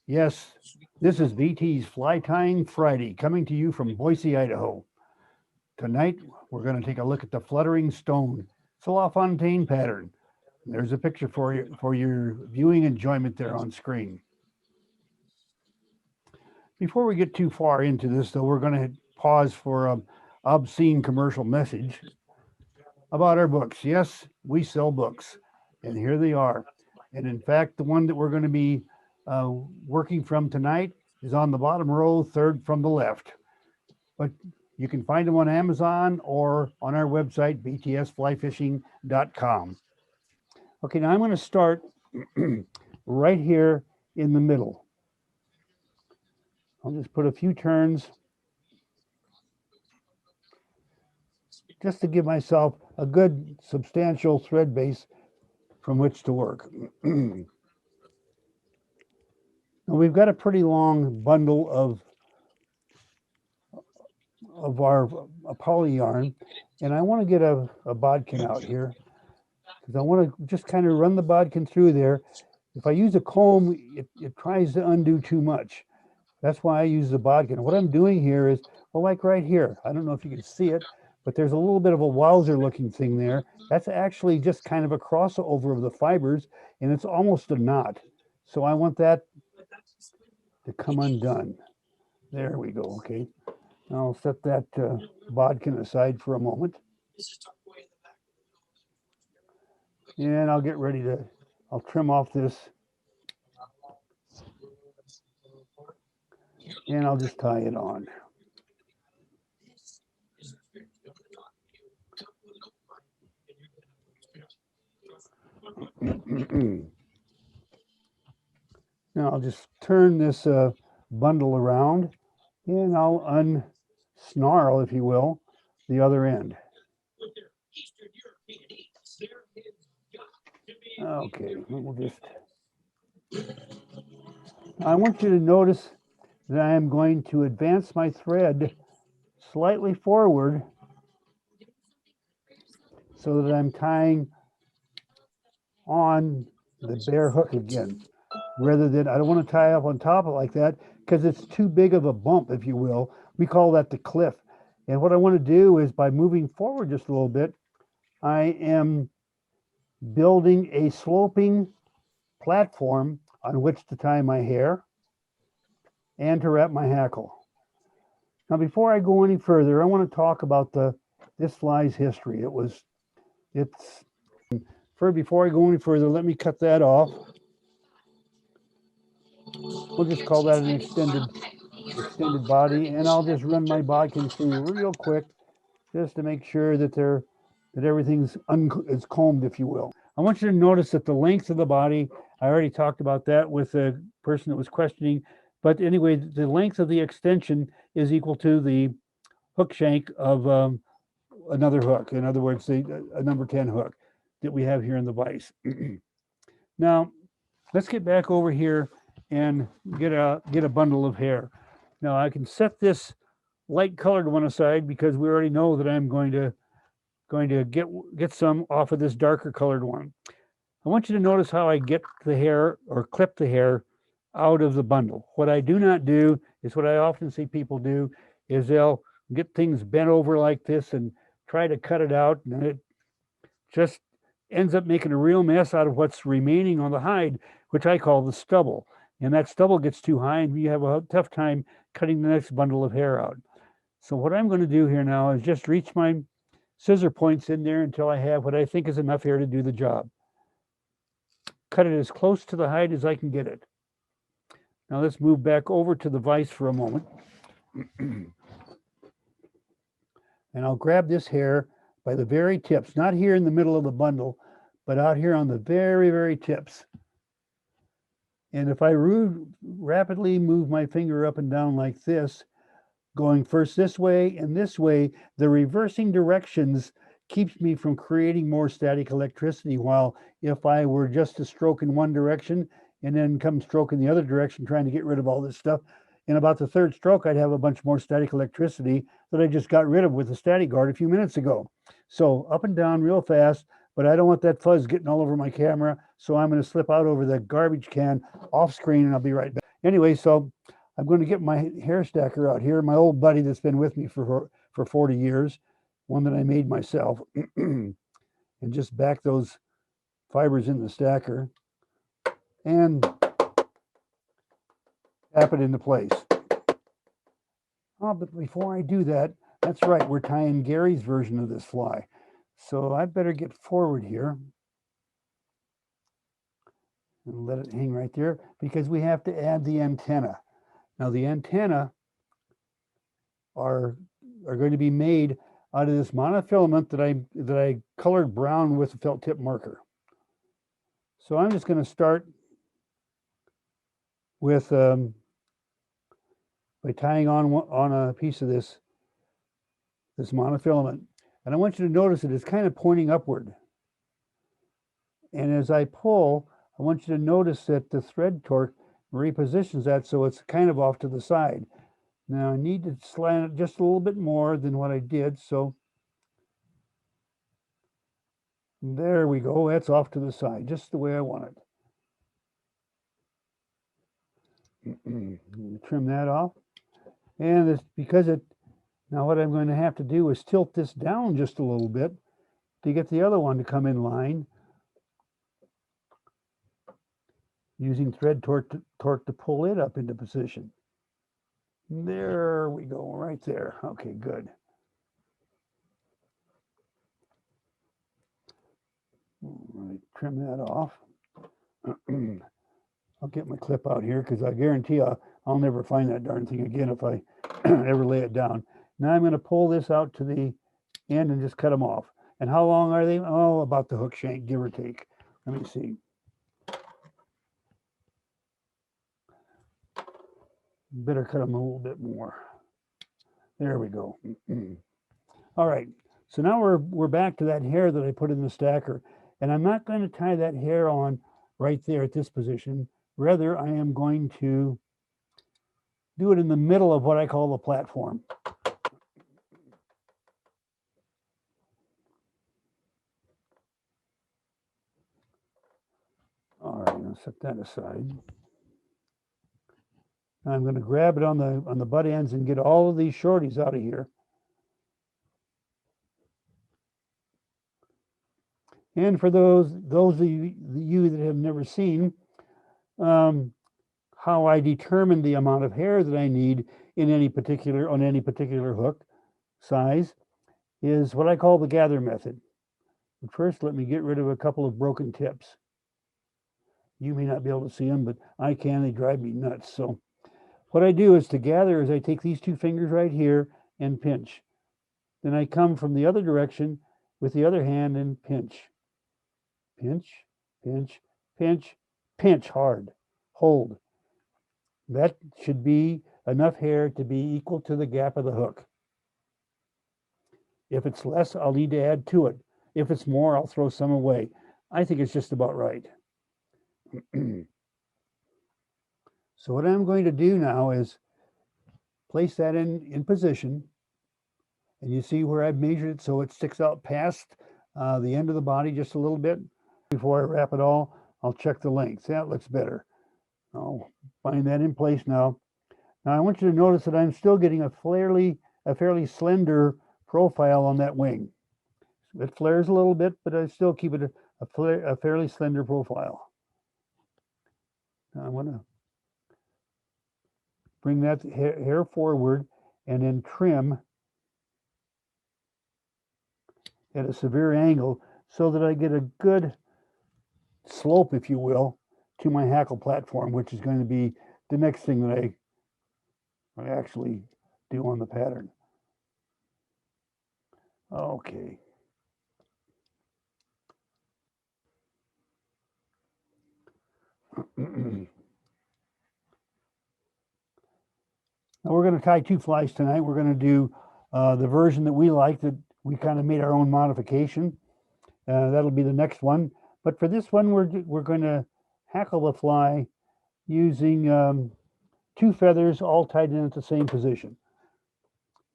Yes, this is VT's Fly Tying Friday, coming to you from Boise, Idaho. Tonight, we're going to take a look at the fluttering stone. It's a LaFontaine pattern. There's a picture for you for your viewing enjoyment there on screen. Before we get too far into this, though, we're going to pause for an obscene commercial message about our books. Yes, we sell books, and here they are. And in fact, the one that we're going to be working from tonight is on the bottom row, third from the left. But you can find them on Amazon or on our website, btsflyfishing.com. Okay, now I'm going to start right here in the middle. I'll just put a few turns just to give myself a good substantial thread base from which to work. Now we've got a pretty long bundle of our poly yarn, and I want to get a bodkin out here because I want to just kind of run the bodkin through there. If I use a comb, it tries to undo too much. That's why I use the bodkin. What I'm doing here is, well, like right here, I don't know if you can see it, but there's a little bit of a wowzer looking thing there. That's actually just kind of a crossover of the fibers, and it's almost a knot. So I want that to come undone. There we go, okay. I'll set that bodkin aside for a moment. And I'll get ready to, I'll trim off this. And I'll just tie it on. Now I'll just turn this bundle around and I'll unsnarl, if you will, the other end. Okay, we'll just, I want you to notice that I am going to advance my thread slightly forward so that I'm tying on the bare hook again, rather than, I don't want to tie up on top of it like that because it's too big of a bump, if you will. We call that the cliff. And what I want to do is, by moving forward just a little bit, I am building a sloping platform on which to tie my hair and to wrap my hackle. Now, before I go any further, I want to talk about this fly's history. Before I go any further, let me cut that off. We'll just call that an extended body, and I'll just run my bodkin through real quick just to make sure that everything's is combed, if you will. I want you to notice that the length of the body, I already talked about that with the person that was questioning, but anyway, the length of the extension is equal to the hook shank of another hook. In other words, a number 10 hook that we have here in the vise. Now, let's get back over here and get a bundle of hair. Now, I can set this light colored one aside because we already know that I'm going to get some off of this darker colored one. I want you to notice how I get the hair or clip the hair out of the bundle. What I do not do is what I often see people do is they'll get things bent over like this and try to cut it out, and it just ends up making a real mess out of what's remaining on the hide, which I call the stubble. And that stubble gets too high and you have a tough time cutting the next bundle of hair out. So what I'm going to do here now is just reach my scissor points in there until I have what I think is enough hair to do the job. Cut it as close to the hide as I can get it. Now let's move back over to the vise for a moment. And I'll grab this hair by the very tips, not here in the middle of the bundle, but out here on the very, very tips. And if I rapidly move my finger up and down like this, going first this way and this way, the reversing directions keeps me from creating more static electricity, while if I were just to stroke in one direction and then come stroke in the other direction, trying to get rid of all this stuff, in about the third stroke, I'd have a bunch more static electricity that I just got rid of with the static guard a few minutes ago. So up and down real fast, but I don't want that fuzz getting all over my camera, so I'm going to slip out over the garbage can off screen, and I'll be right back. Anyway, so I'm going to get my hair stacker out here, my old buddy that's been with me for 40 years, one that I made myself, and just back those fibers in the stacker and tap it into place. Oh, but before I do that, that's right, we're tying Gary's version of this fly. So I better get forward here and let it hang right there because we have to add the antenna. Now the antenna are going to be made out of this monofilament that I colored brown with a felt tip marker. So I'm just going to start with by tying on a piece of this monofilament, and I want you to notice that it's kind of pointing upward. And as I pull, I want you to notice that the thread torque repositions that so it's kind of off to the side. Now I need to slant it just a little bit more than what I did, so there we go. That's off to the side, just the way I want it. Trim that off. And it's because now what I'm going to have to do is tilt this down just a little bit to get the other one to come in line, using thread torque to pull it up into position. There we go, right there. Okay, good. Right, trim that off. I'll get my clip out here because I guarantee I'll never find that darn thing again if I ever lay it down. Now I'm going to pull this out to the end and just cut them off. And how long are they? Oh, about the hook shank, give or take. Let me see. Better cut them a little bit more. There we go. All right. So now we're back to that hair that I put in the stacker. And I'm not going to tie that hair on right there at this position. Rather, I am going to do it in the middle of what I call the platform. All right, I'll set that aside. I'm going to grab it on the butt ends and get all of these shorties out of here. And for those of you that have never seen how I determine the amount of hair that I need on any particular hook size is what I call the gather method. But first, let me get rid of a couple of broken tips. You may not be able to see them, but I can. They drive me nuts. So what I do is to gather is I take these two fingers right here and pinch. Then I come from the other direction with the other hand and pinch. Pinch, pinch, pinch, pinch hard. Hold. That should be enough hair to be equal to the gap of the hook. If it's less, I'll need to add to it. If it's more, I'll throw some away. I think it's just about right. So what I'm going to do now is place that in position. And you see where I've measured it so it sticks out past the end of the body just a little bit. Before I wrap it all, I'll check the length. That looks better. I'll find that in place now. Now I want you to notice that I'm still getting a fairly slender profile on that wing. It flares a little bit, but I still keep it a fairly slender profile. Now I want to bring that hair forward and then trim at a severe angle so that I get a good slope, if you will, to my hackle platform, which is going to be the next thing that I actually do on the pattern. Okay. Now we're going to tie two flies tonight. We're going to do the version that we like, that we kind of made our own modification. That'll be the next one. But for this one, we're going to hackle the fly using two feathers all tied in at the same position.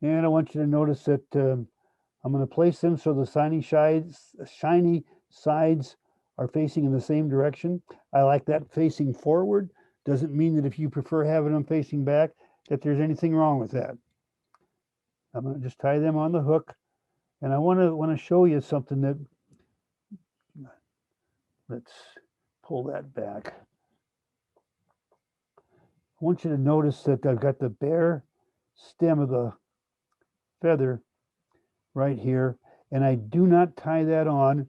And I want you to notice that I'm going to place them so the shiny sides are facing in the same direction. I like that facing forward Doesn't mean that if you prefer having them facing back, that there's anything wrong with that. I'm going to just tie them on the hook. And I want to show you something that, let's pull that back. I want you to notice that I've got the bare stem of the feather right here, and I do not tie that on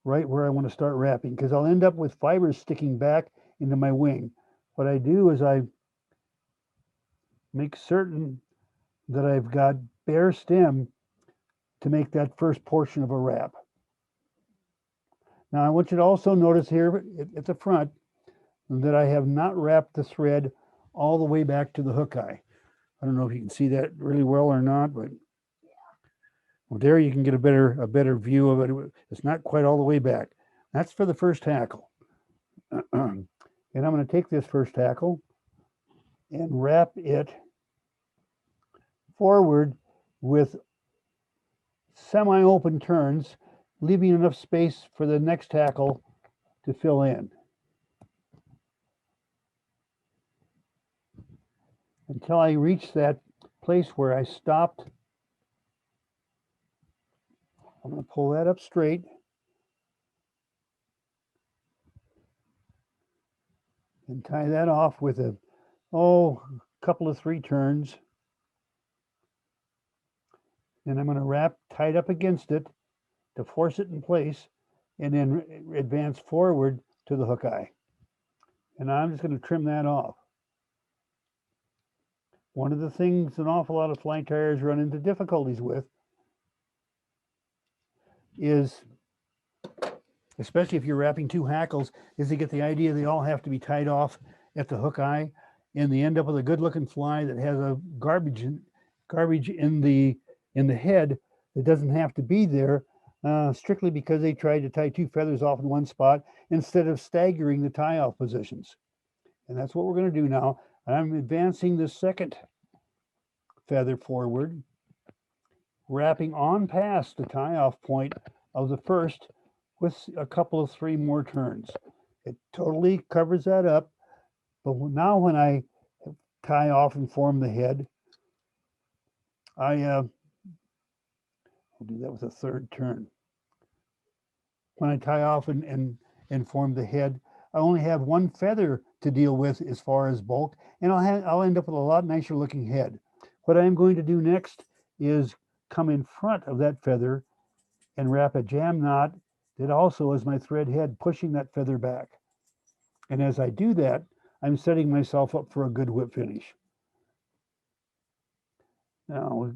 right where I want to start wrapping, because I'll end up with fibers sticking back into my wing. What I do is I make certain that I've got bare stem to make that first portion of a wrap. Now I want you to also notice here at the front that I have not wrapped the thread all the way back to the hook eye. I don't know if you can see that really well or not, but well, there you can get a better view of it. It's not quite all the way back. That's for the first tackle. And I'm going to take this first tackle and wrap it forward with semi-open turns, leaving enough space for the next tackle to fill in. Until I reach that place where I stopped. I'm going to pull that up straight. And tie that off with a couple of 3 turns. And I'm going to wrap tight up against it to force it in place, and then advance forward to the hook eye. And I'm just going to trim that off. One of the things an awful lot of fly tyers run into difficulties with is, especially if you're wrapping 2 hackles, is to get the idea they all have to be tied off at the hook eye, and they end up with a good-looking fly that has a garbage in the head that doesn't have to be there, strictly because they tried to tie 2 feathers off in one spot instead of staggering the tie-off positions. And that's what we're going to do now. I'm advancing the second feather forward, wrapping on past the tie-off point of the first with a couple of 3 more turns. It totally covers that up. But now when I tie off and form the head, I'll do that with a 3rd turn. When I tie off and form the head, I only have 1 feather to deal with as far as bulk, and I'll end up with a lot nicer looking head. What I'm going to do next is come in front of that feather and wrap a jam knot that also is my thread head, pushing that feather back. And as I do that, I'm setting myself up for a good whip finish. Now,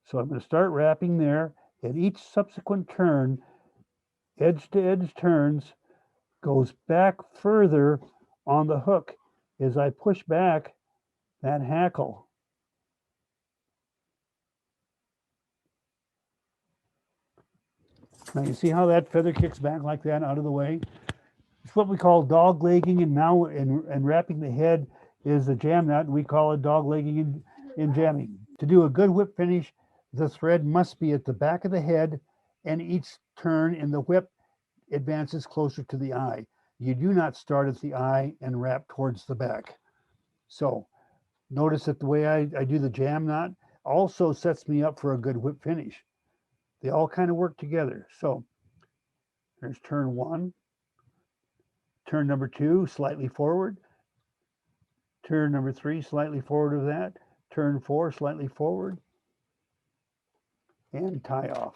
so I'm going to start wrapping there. At each subsequent turn, edge to edge turns, goes back further on the hook as I push back that hackle. Now you see how that feather kicks back like that out of the way? It's what we call dog legging, and now and wrapping the head is the jam knot, and we call it dog legging and jamming. To do a good whip finish, the thread must be at the back of the head, and each turn in the whip advances closer to the eye. You do not start at the eye and wrap towards the back. So notice that the way I do the jam knot also sets me up for a good whip finish. They all kind of work together. So there's turn 1, turn number 2, slightly forward, turn number 3, slightly forward of that, turn 4, slightly forward, and tie off.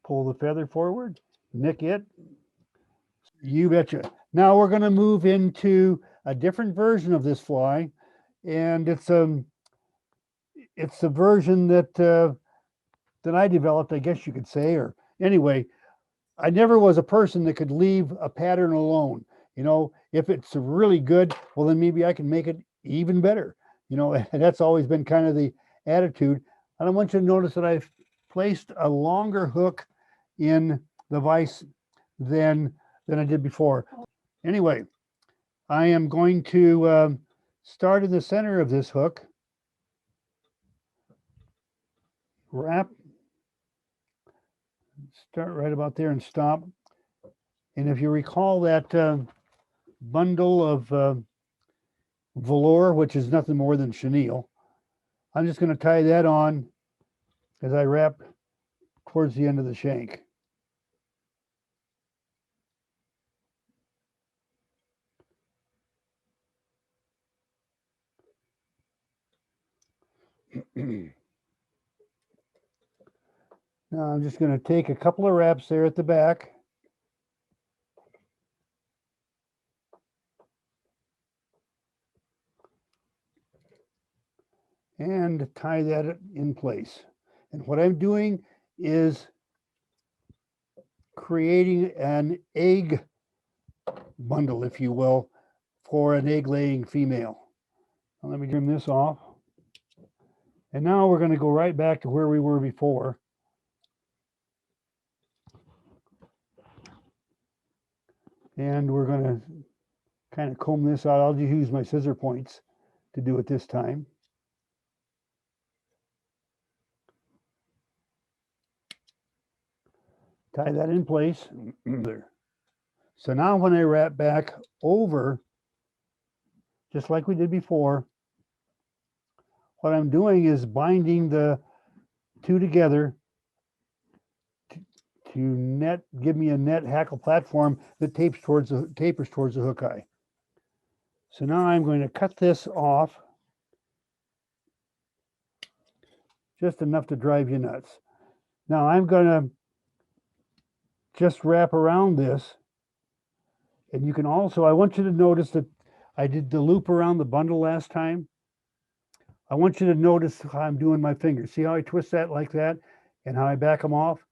Pull the feather forward, nick it. You betcha. Now we're going to move into a different version of this fly, and it's a version that I developed, I guess you could say. Or anyway, I never was a person that could leave a pattern alone. You know, if it's really good, well, then maybe I can make it even better. You know, and that's always been kind of the attitude. And I want you to notice that I've placed a longer hook in the vise than I did before. Anyway, I am going to start in the center of this hook, wrap, start right about there and stop. And if you recall that bundle of velour, which is nothing more than chenille. I'm just going to tie that on as I wrap towards the end of the shank. Now I'm just going to take a couple of wraps there at the back. And tie that in place. And what I'm doing is creating an egg bundle, if you will, for an egg-laying female. Now let me trim this off. And now we're going to go right back to where we were before. And we're going to kind of comb this out. I'll just use my scissor points to do it this time. Tie that in place. So now when I wrap back over, just like we did before, what I'm doing is binding the two together to give me a net hackle platform that tapers towards the hook eye. So now I'm going to cut this off just enough to drive you nuts. Now I'm going to just wrap around this. And you can also, I want you to notice that I did the loop around the bundle last time. I want you to notice how I'm doing my fingers. See how I twist that like that and how I back them off?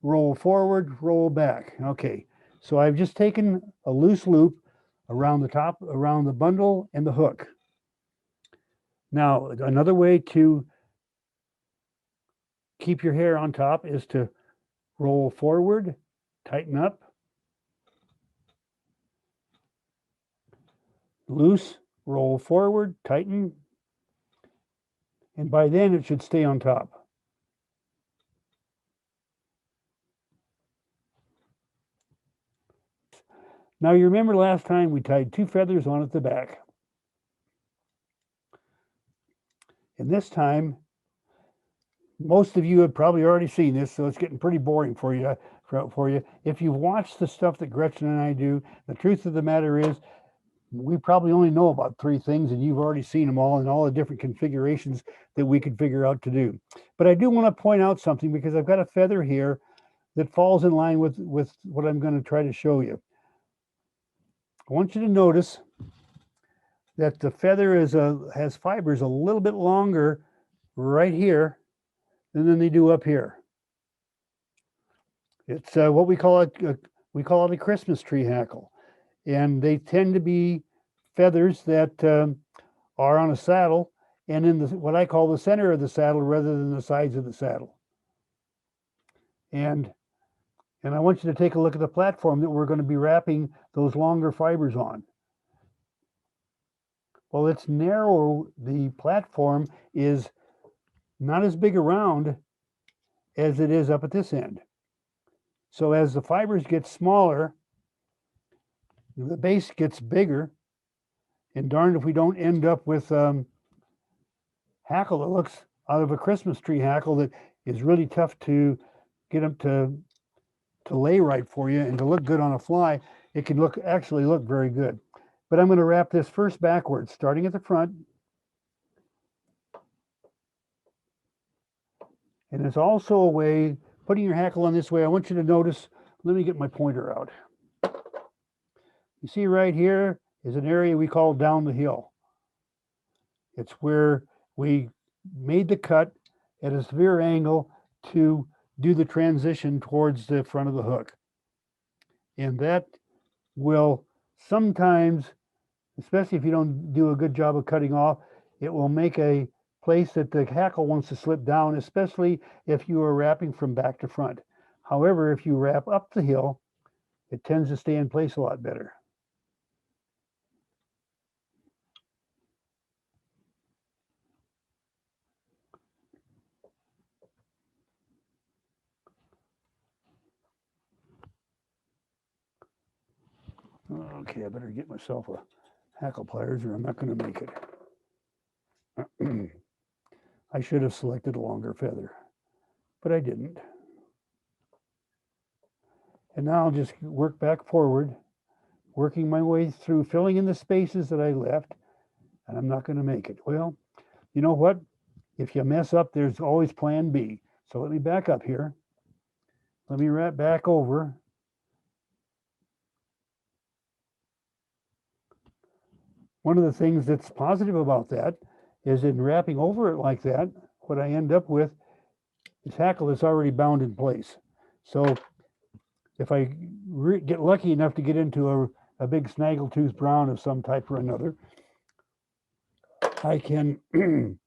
Roll forward, roll back. Okay, so I've just taken a loose loop around the top, around the bundle and the hook. Now, another way to keep your hair on top is to roll forward, tighten up, loose, roll forward, tighten, and by then it should stay on top. Now you remember last time we tied 2 feathers on at the back. And this time, most of you have probably already seen this, so it's getting pretty boring for you. If you've watched the stuff that Gretchen and I do, the truth of the matter is we probably only know about 3 things, and you've already seen them all and all the different configurations that we could figure out to do. But I do want to point out something because I've got a feather here that falls in line with what I'm going to try to show you. I want you to notice that the feather has fibers a little bit longer right here than they do up here. It's what we call it a Christmas tree hackle, and they tend to be feathers that are on a saddle and in what I call the center of the saddle rather than the sides of the saddle. And I want you to take a look at the platform that we're going to be wrapping those longer fibers on. Well, it's narrow. The platform is not as big around as it is up at this end. So as the fibers get smaller, the base gets bigger, and darned if we don't end up with hackle that looks out of a Christmas tree hackle that is really tough to get them to lay right for you and to look good on a fly. It can actually look very good. But I'm going to wrap this first backwards, starting at the front. And it's also a way, putting your hackle on this way, I want you to notice, let me get my pointer out. You see right here is an area we call down the hill. It's where we made the cut at a severe angle to do the transition towards the front of the hook. And that will sometimes, especially if you don't do a good job of cutting off, it will make a place that the hackle wants to slip down, especially if you are wrapping from back to front. However, if you wrap up the hill, it tends to stay in place a lot better. Okay, I better get myself a hackle pliers or I'm not going to make it. I should have selected a longer feather, but I didn't. And now I'll just work back forward, working my way through, filling in the spaces that I left, and I'm not going to make it. Well, you know what? If you mess up, there's always plan B. So let me back up here. Let me wrap back over. One of the things that's positive about that is in wrapping over it like that, what I end up with is hackle that's already bound in place. So if I get lucky enough to get into a big snaggletooth brown of some type or another, I can, the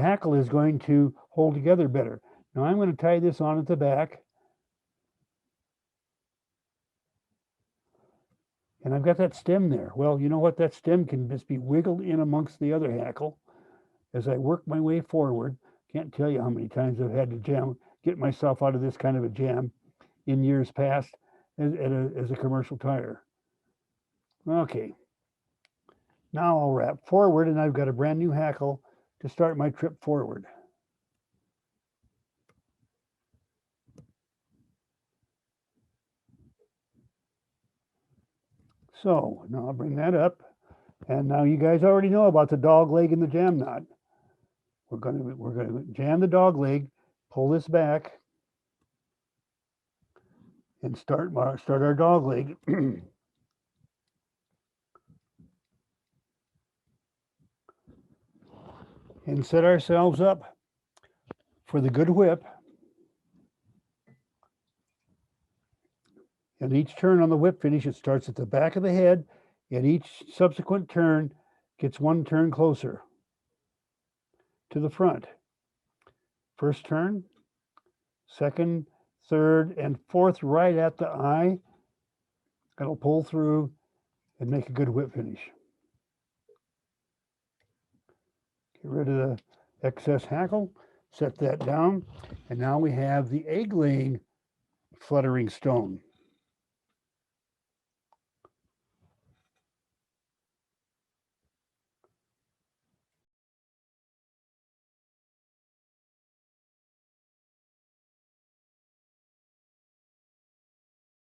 hackle is going to hold together better. Now I'm going to tie this on at the back. And I've got that stem there. Well, you know what? That stem can just be wiggled in amongst the other hackle as I work my way forward. Can't tell you how many times I've had to get myself out of this kind of a jam in years past as a commercial tire. Okay. Now I'll wrap forward and I've got a brand new hackle to start my trip forward. So now I'll bring that up. And now you guys already know about the dog leg and the jam knot. We're gonna jam the dog leg, pull this back, and start our dog leg. And set ourselves up for the good whip. And each turn on the whip finish, it starts at the back of the head, and each subsequent turn gets one turn closer to the front. First turn, second, third, and fourth right at the eye. That'll pull through and make a good whip finish. Get rid of the excess hackle, set that down, and now we have the egg-laying fluttering stone.